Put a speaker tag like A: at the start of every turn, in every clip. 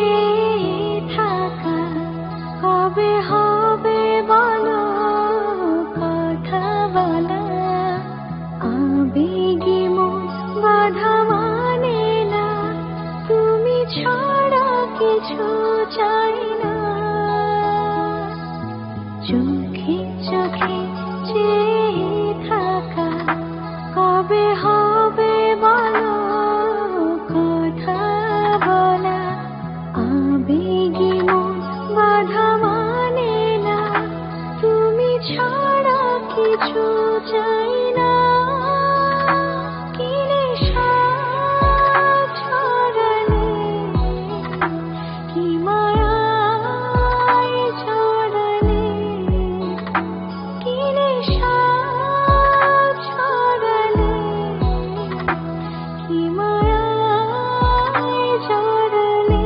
A: চেয়ে থাকা কবে হবে বলো কথা বলা আবেগে মন বাধা মানে না তুমি ছাড়া কিছু চাই না চোখে চোখে চেয়ে থাকা কবে হবে বলো কথা বলা আবেগে মন বাধা মানে না তুমি ছাড়া কিছু চাই না কি নেশা ছড়ালে কি মায়ায় জড়ালে কি নেশা ছড়ালে কি মায়ায় জড়ালে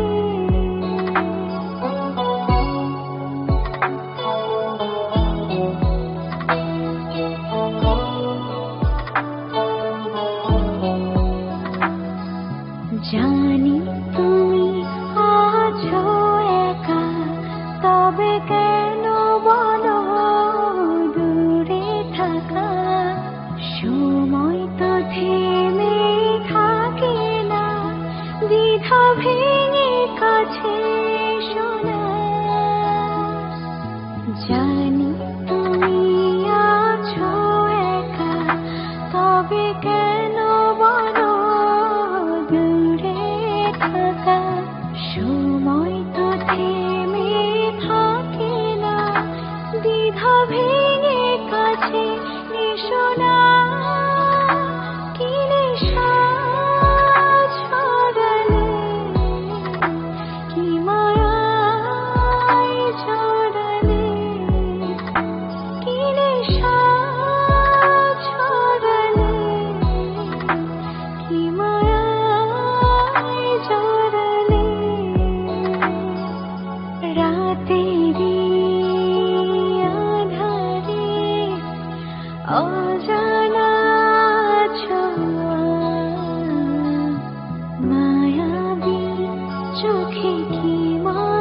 A: জানি তুমি আছো একা তবে কেন বলো দূরে থাকা সময় তো থেমে থাকে না দ্বিধা ভেঙে কাছে শোনা জানি তুমি আছো একা তবে কেন বলো দূরে থাকা সময় তো থেমে থাকে না দ্বিধা ভেঙে কাছে এসো না কি নেশা ছড়ালে কি মায়ায় জড়ালে কি নেশা ছড়ালে কি মায়ায় জড়ালে রাতেরি আধারে অজানা ছোঁয়া মায়াবী চোখে কি মা